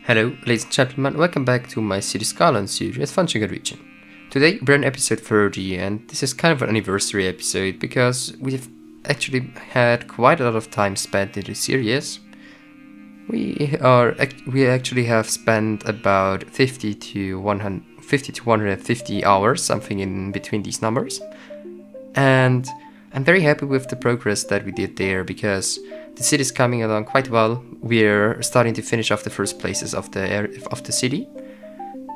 Hello, ladies and gentlemen, welcome back to my city Skylines series, Fangchenggang region. Today we're on episode 30, and this is kind of an anniversary episode because we've actually had quite a lot of time spent in this series. We actually have spent about 50 to 150 hours, something in between these numbers. And I'm very happy with the progress that we did there because the city is coming along quite well. We're starting to finish off the first places of the city.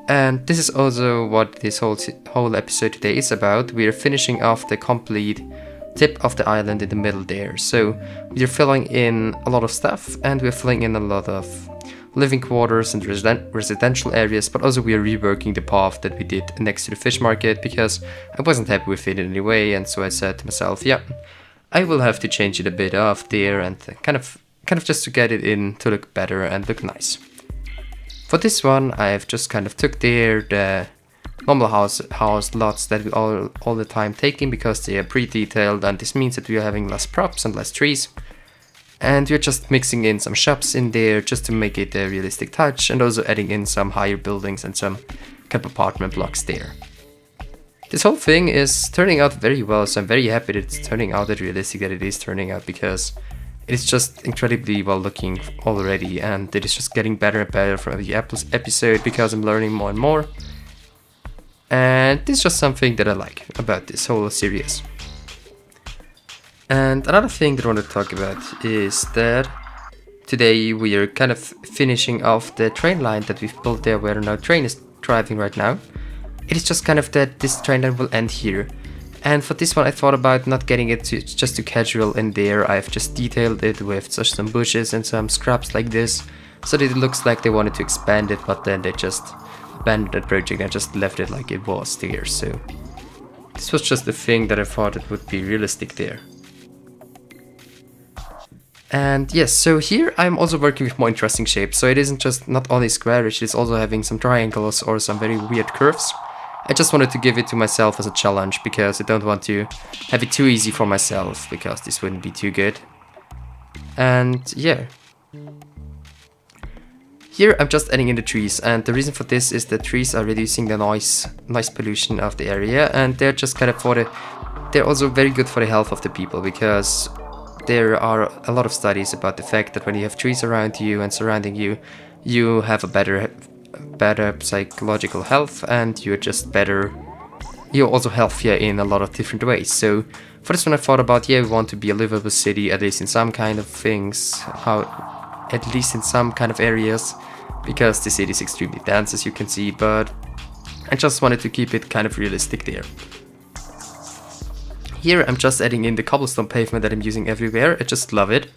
And this is also what this whole episode today is about. We're finishing off the complete tip of the island in the middle there. So we're filling in a lot of stuff, and we're filling in a lot of living quarters and residential areas, but also we're reworking the path that we did next to the fish market because I wasn't happy with it in any way, and so I said to myself, yeah, I will have to change it a bit off there and kind of just to get it in to look better and look nice. For this one, I've just kind of took there the normal house lots that we all the time taking because they are pre-detailed, and this means that we are having less props and less trees. And we're just mixing in some shops in there just to make it a realistic touch, and also adding in some higher buildings and some kind of apartment blocks there. This whole thing is turning out very well, so I'm very happy that it's turning out as realistic that it is turning out because it's just incredibly well looking already, and it is just getting better and better from every episode because I'm learning more and more. And this is just something that I like about this whole series. And another thing that I want to talk about is that today we are kind of finishing off the train line that we've built there where no train is driving right now. It is just kind of that this train line will end here. And for this one I thought about not getting it just too casual in there. I've just detailed it with just some bushes and some scraps like this, so that it looks like they wanted to expand it, but then they just abandoned that project and just left it like it was there. So this was just the thing that I thought it would be realistic there. And yes, so here I'm also working with more interesting shapes, so it isn't just not only squarish, it's also having some triangles or some very weird curves. I just wanted to give it to myself as a challenge because I don't want to have it too easy for myself because this wouldn't be too good. And yeah. Here I'm just adding in the trees, and the reason for this is that trees are reducing the noise pollution of the area, and they're just kind of they're also very good for the health of the people because there are a lot of studies about the fact that when you have trees around you and surrounding you, you have a better psychological health, and you're also healthier in a lot of different ways. So for this one I thought about, yeah, we want to be a livable city, at least in some kind of things, at least in some kind of areas, because the city is extremely dense as you can see, but I just wanted to keep it kind of realistic there. Here I'm just adding in the cobblestone pavement that I'm using everywhere. I just love it.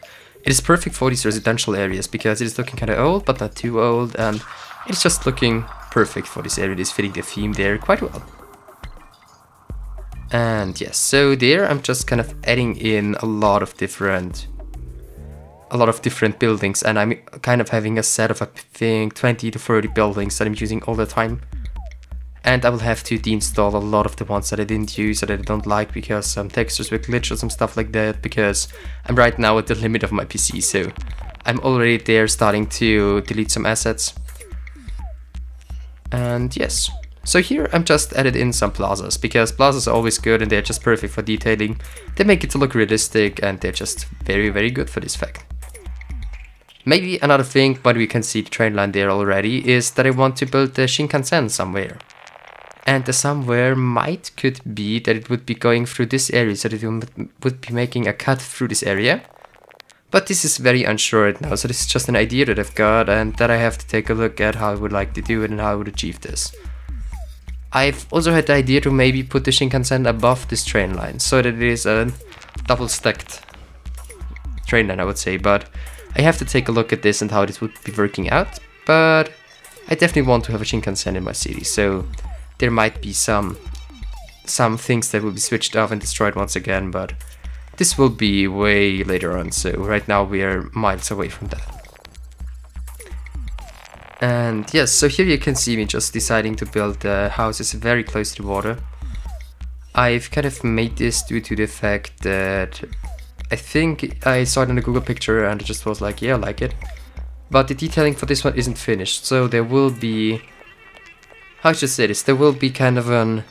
It is perfect for these residential areas because it is looking kind of old but not too old, and it's just looking perfect for this area. It is fitting the theme there quite well. And yes, so there I'm just kind of adding in a lot of different buildings, and I'm kind of having a set of I think 20 to 30 buildings that I'm using all the time. And I will have to deinstall a lot of the ones that I didn't use or that I don't like because some textures will glitch or some stuff like that, because I'm right now at the limit of my PC, so I'm already there starting to delete some assets. And yes, so here I'm just added in some plazas because plazas are always good and they're just perfect for detailing. They make it to look realistic and they're just very, very good for this fact. Maybe another thing, but we can see the train line there already, is that I want to build the Shinkansen somewhere. And the somewhere could be that it would be going through this area, so that it would be making a cut through this area. But this is very unsure right now, so this is just an idea that I've got and that I have to take a look at how I would like to do it and how I would achieve this. I've also had the idea to maybe put the Shinkansen above this train line, so that it is a double stacked train line, I would say, but I have to take a look at this and how this would be working out. But I definitely want to have a Shinkansen in my city, so there might be some things that will be switched off and destroyed once again, but this will be way later on, so right now we are miles away from that. And yes, so here you can see me just deciding to build houses very close to the water. I've kind of made this due to the fact that I think I saw it in a Google picture and I just was like, yeah, I like it. but the detailing for this one isn't finished, so there will be, how should I say this, there will be kind of a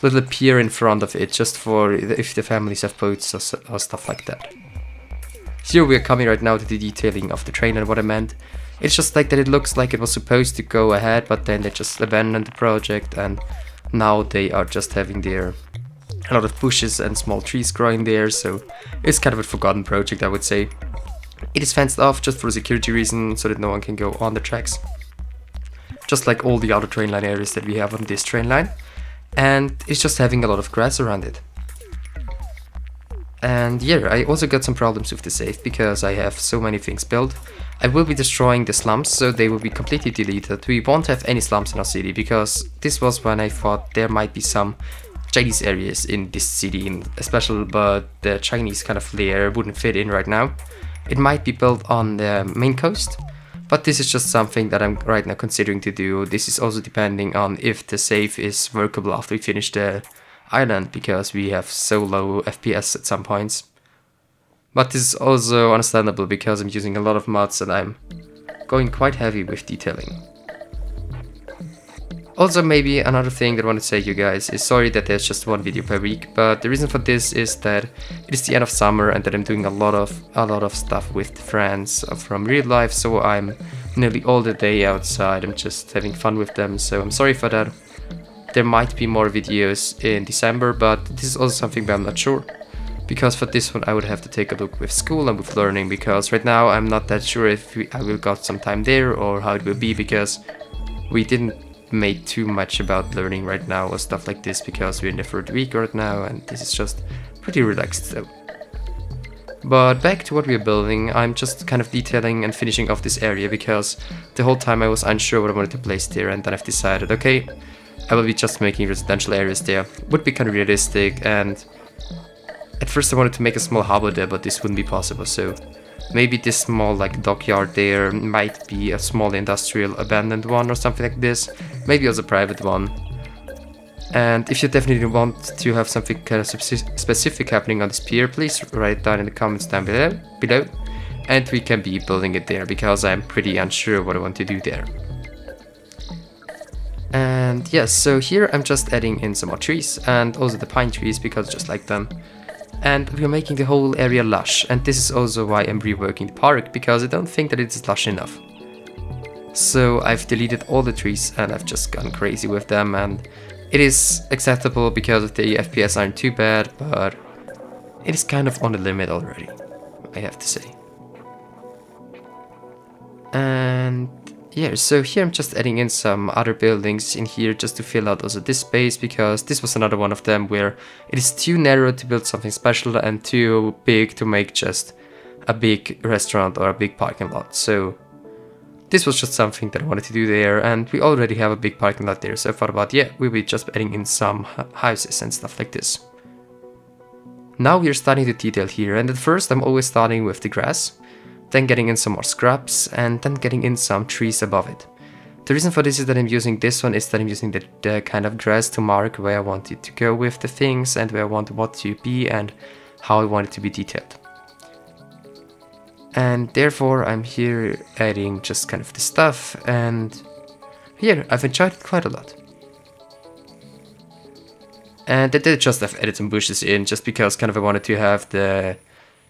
little pier in front of it, just for if the families have boats or stuff like that. Here we are coming right now to the detailing of the train, and what I meant, it's just like that it looks like it was supposed to go ahead, but then they just abandoned the project, and now they are just having a lot of bushes and small trees growing there, so it's kind of a forgotten project, I would say. It is fenced off just for security reasons, so that no one can go on the tracks. Just like all the other train line areas that we have on this train line. And it's just having a lot of grass around it. And yeah, I also got some problems with the save, because I have so many things built. I will be destroying the slums, so they will be completely deleted. We won't have any slums in our city, because this was when I thought there might be some Chinese areas in this city, especially, but the Chinese kind of layer wouldn't fit in right now. It might be built on the main coast, but this is just something that I'm right now considering to do. This is also depending on if the save is workable after we finish the island, because we have so low FPS at some points. But this is also understandable because I'm using a lot of mods and I'm going quite heavy with detailing. Also, maybe another thing that I want to say to you guys is sorry that there's just one video per week, but the reason for this is that it is the end of summer and that I'm doing a lot of stuff with friends from real life, so I'm nearly all the day outside. I'm just having fun with them, so I'm sorry for that. There might be more videos in December, but this is also something that I'm not sure, because for this one I would have to take a look with school and with learning, because right now I'm not that sure if I will got some time there or how it will be, because we didn't made too much about learning right now or stuff like this, because we're in the third week right now and this is just pretty relaxed though. But back to what we're building, I'm just kind of detailing and finishing off this area, because the whole time I was unsure what I wanted to place there, and then I've decided, okay, I will be just making residential areas there. Would be kind of realistic, and at first I wanted to make a small harbor there, but this wouldn't be possible, so maybe this small like dockyard there might be a small industrial abandoned one or something like this, maybe also a private one. And if you definitely want to have something kind of specific happening on this pier, please write it down in the comments down below, and we can be building it there, because I'm pretty unsure what I want to do there. And yes, so here I'm just adding in some more trees, and also the pine trees, because I just like them. And we're making the whole area lush, and this is also why I'm reworking the park, because I don't think that it's lush enough. So I've deleted all the trees and I've just gone crazy with them, and it is acceptable because the FPS aren't too bad, but it is kind of on the limit already, I have to say. And yeah, so here I'm just adding in some other buildings in here just to fill out also this space, because this was another one of them where it is too narrow to build something special and too big to make just a big restaurant or a big parking lot. So this was just something that I wanted to do there, and we already have a big parking lot there, so I thought about, yeah, we'll be just adding in some houses and stuff like this. Now we're starting to detail here, and at first I'm always starting with the grass, then getting in some more scrubs, and then getting in some trees above it. The reason for this is that I'm using this one is that I'm using the kind of grass to mark where I want it to go with the things, and where I want what to be, and how I want it to be detailed. And therefore I'm here adding just kind of the stuff, and here I've enjoyed it quite a lot. And I did just have added some bushes in, just because kind of I wanted to have the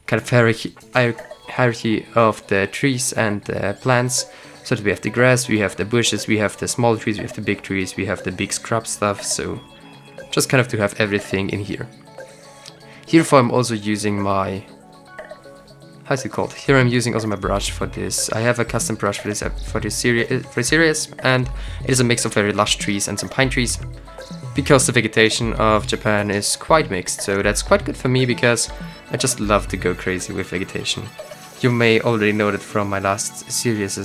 kind of hierarchy of the trees and the plants, so that we have the grass, we have the bushes, we have the small trees, we have the big trees, we have the big scrub stuff, so just kind of to have everything in here. Herefore I'm also using my, how's it called? Here I'm using also my brush for this. I have a custom brush for this series, and it is a mix of very lush trees and some pine trees, because the vegetation of Japan is quite mixed, so that's quite good for me, because I just love to go crazy with vegetation. You may already know that from my last series,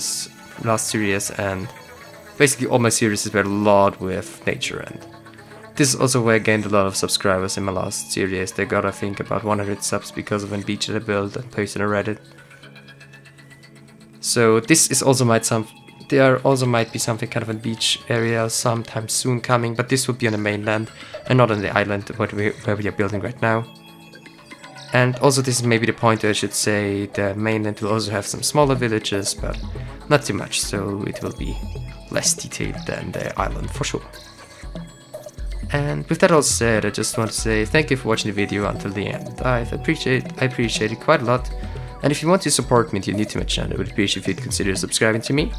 and basically all my series were a lot with nature, and this is also where I gained a lot of subscribers in my last series. They got, I think, about 100 subs because of a beach that I built and posted on Reddit. So this is also there also might be something kind of a beach area sometime soon coming, but this will be on the mainland and not on the island where we are building right now. And also this is maybe the point where I should say the mainland will also have some smaller villages, but Not too much, so it will be less detailed than the island for sure. And with that all said, I just want to say thank you for watching the video until the end. I appreciate it quite a lot. And if you want to support me and you're new to my channel, I would appreciate if you'd consider subscribing to me.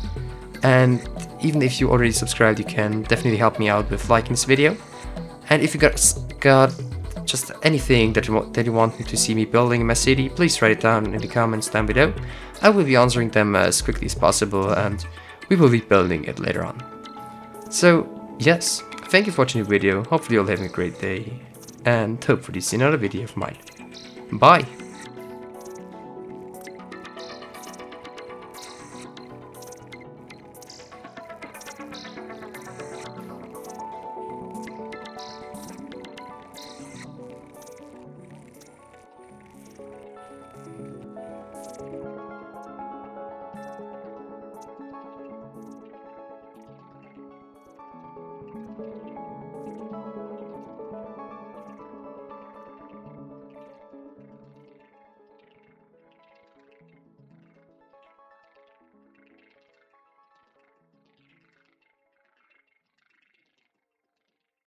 And even if you already subscribed, you can definitely help me out with liking this video. And if you got just anything that you want to see me building in my city, please write it down in the comments down below. I will be answering them as quickly as possible, and we will be building it later on. So yes, thank you for watching the video. Hopefully you're all having a great day, and hopefully see another video of mine. Bye!